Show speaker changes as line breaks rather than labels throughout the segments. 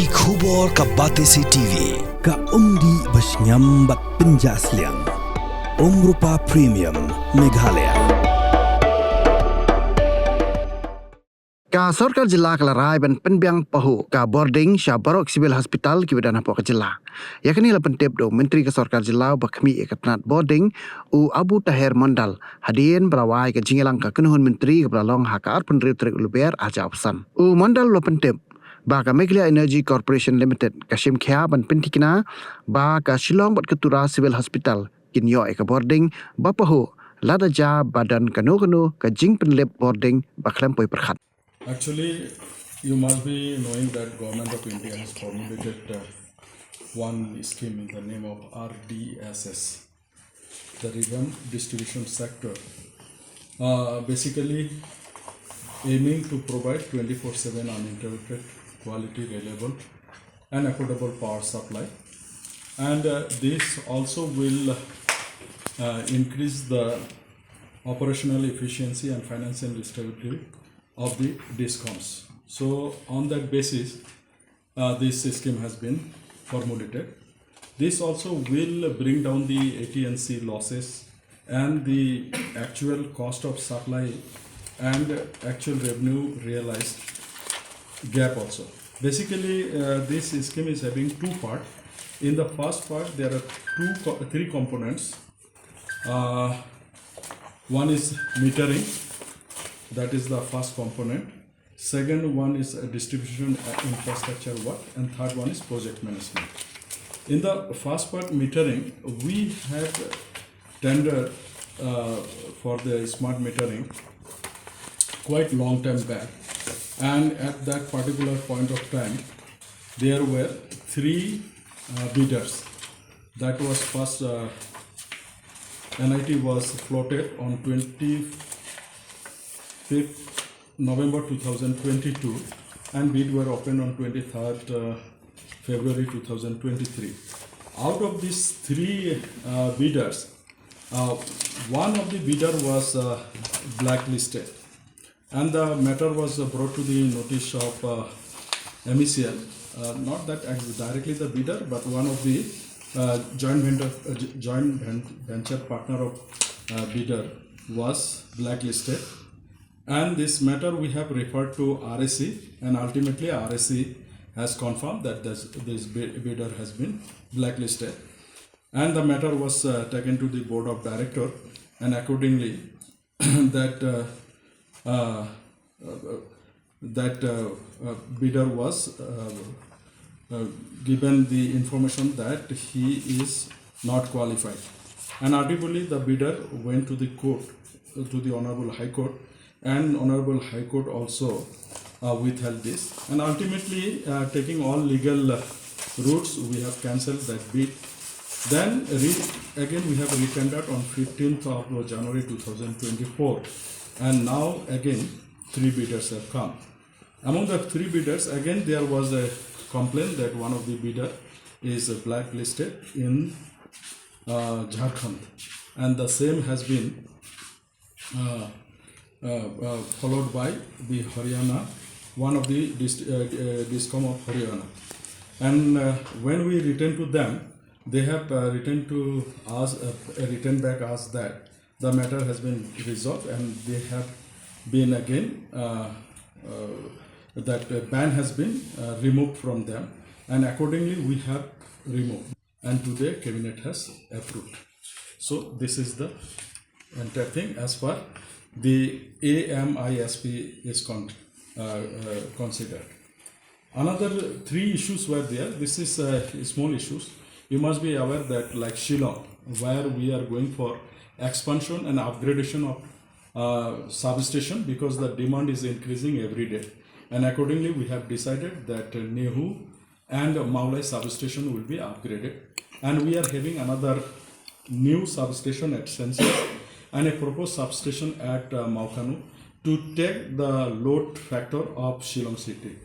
Ki khubor ka Batesi TV.
Ka umdi basnyam bat penjaslian. Rupa Premium Meghalaya.
Ka Sarkar Jylla kelarai ban penbiang Pahuh ka Bording sya Baroh Civil Hospital ki bedana pok Jylla. Yakni la pentep do Menteri ka Sarkar Jylla bakhmi ekatnat Bording u Abu Tahir Mondal hadien berawai ka jingelang ka kenuhun Menteri ka belalong hakar penrib trek luber aja pesan. U Mondal la pentep ba ka Meghalaya Energy Corporation Limited ka Shim Khia ban pentikina ba ka Shillong bat ketura Civil Hospital kinyo ka Bording ba Pahuh lada ja badan kanu ka jing penlep Bording ba klempoi perkhat.
Actually, you must be knowing that Government of India has formulated one scheme in the name of RDSS, the Rhythm Distribution Sector, basically aiming to provide 24/7 uninterrupted, quality, reliable and affordable power supply. And this also will increase the operational efficiency and financial stability of the discoms. So on that basis, this scheme has been formulated. This also will bring down the AT&C losses and the actual cost of supply and actual revenue realized gap also. Basically, this scheme is having two parts. In the first part, there are three components. One is metering. That is the first component. Second one is distribution infrastructure work, and third one is project management. In the first part, metering, we had tendered for the smart metering quite long time back, and at that particular point of time, there were three bidders. That was first NIT was floated on 25th November 2022 and bid were opened on 23rd February 2023. Out of these three bidders, one of the bidder was blacklisted, and the matter was brought to the notice of MECL, not that directly the bidder, but one of the joint venture partner of bidder was blacklisted. And this matter we have referred to RSC, and ultimately RSC has confirmed that this bidder has been blacklisted. And the matter was taken to the board of directors, and accordingly that bidder was given the information that he is not qualified. And ultimately the bidder went to the court, to the Honorable High Court, and Honorable High Court also withheld this. And ultimately, taking all legal routes, we have cancelled that bid. Then again we have retendered on 15th of January 2024, and now again three bidders have come. Among the three bidders, again there was a complaint that one of the bidder is blacklisted in Jharkhand, and the same has been followed by the Haryana, one of the discom of Haryana. And when we return to them, they have returned back us that the matter has been resolved, and they have been again that ban has been removed from them, and accordingly we have removed, and today cabinet has approved. So this is the entire thing as far the AMISP is considered. Another three issues were there. This is small issues. You must be aware that like Shillong, where we are going for expansion and upgradation of substation, because the demand is increasing every day, and accordingly we have decided that Nehu and Maulai substation will be upgraded, and we are having another new substation at Sensi and a proposed substation at Maukanu to take the load factor of Shillong city.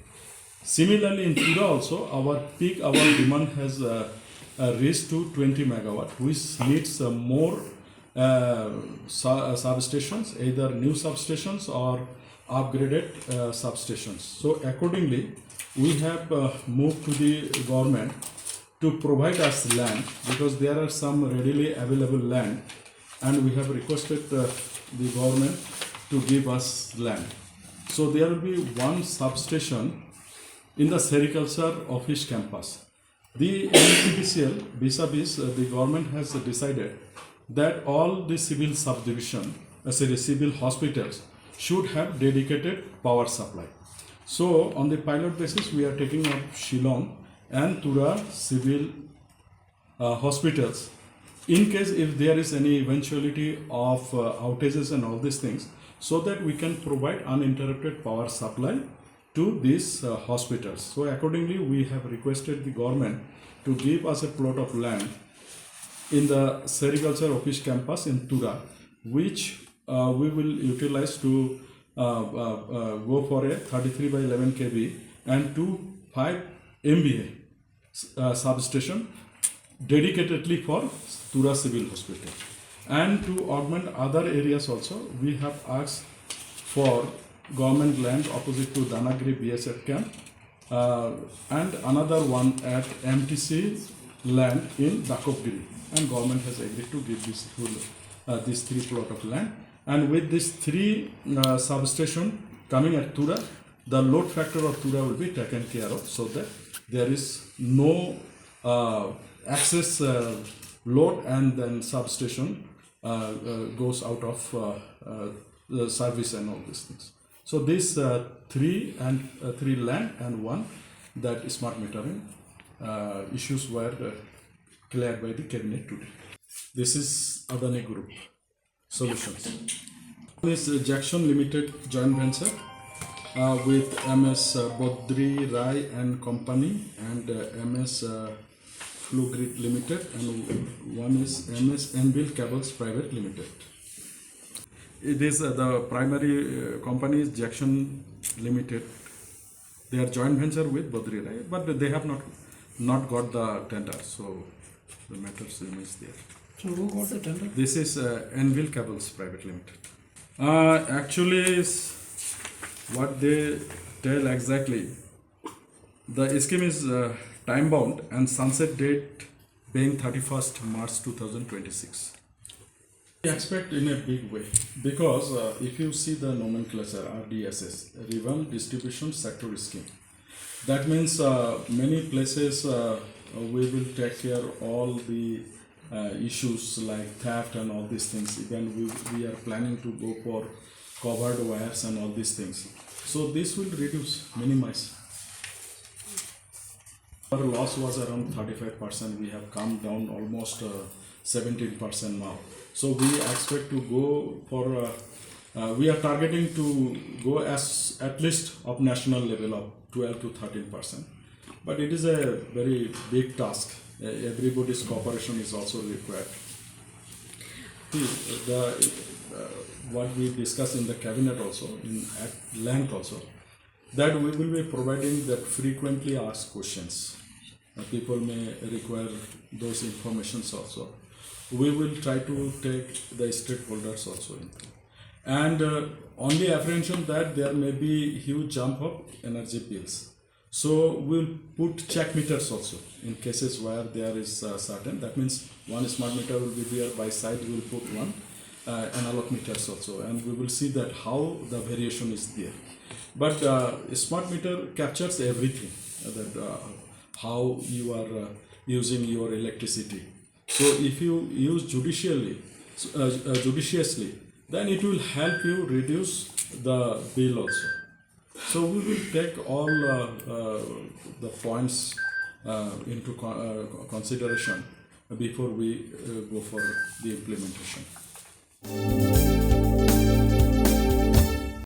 Similarly, in Tura also, our demand has reached to 20 megawatt, which needs more substations, either new substations or upgraded substations. So accordingly, we have moved to the government to provide us land, because there are some readily available land, and we have requested the government to give us land. So there will be one substation in the sericulture office campus. The NPDCL vis-a-vis the government has decided that all the civil subdivision, civil hospitals should have dedicated power supply. So on the pilot basis, we are taking up Shillong and Tura civil hospitals. In case if there is any eventuality of outages and all these things, so that we can provide uninterrupted power supply to these hospitals. So accordingly, we have requested the government to give us a plot of land in the sericulture office campus in Tura, which we will utilize to go for a 33 by 11 kV and 5 MVA substation dedicatedly for Tura Civil Hospital. And to augment other areas also, we have asked for government land opposite to Danagiri BSF camp and another one at MTC land in Dakopgiri. And government has agreed to give these three plot of land. And with these three substation coming at Tura, the load factor of Tura will be taken care of, so that there is no excess load and then substation goes out of the service and all these things. So these three land and one that smart metering issues were cleared by the cabinet today. This is Adani Group Solutions. This is Jackson Limited joint venture with MS Bodri Rai and Company and MS Flu Grid Limited, and one is MS Envil Cables Private Limited. It is the primary company is Jackson Limited. They are joint venture with Bodri Rai, but they have not got the tender, so the matter remains there.
So who got the tender?
This is Envil Cables Private Limited. Actually, what they tell exactly, the scheme is time bound and sunset date being 31st March 2026. We expect in a big way, because if you see the nomenclature RDSS, Revenue Distribution Sector Scheme, that means many places we will take care of all the issues like theft and all these things. Even we are planning to go for covered wires and all these things. So this will minimize. Our loss was around 35%. We have come down almost 17% now. So we expect to go for, we are targeting to go as at least of national level of 12 to 13%. But it is a very big task. Everybody's cooperation is also required. What we discussed in the cabinet also, at length also, that we will be providing that frequently asked questions. People may require those informations also. We will try to take the stakeholders also in. And on the apprehension that there may be huge jump of energy bills. So we'll put check meters also in cases where there is certain. That means one smart meter will be there, by side we will put one analog meters also, and we will see that how the variation is there. But smart meter captures everything, that how you are using your electricity. So if you use judiciously, then it will help you reduce the bill also. So we will take all the points into consideration before we go for the implementation.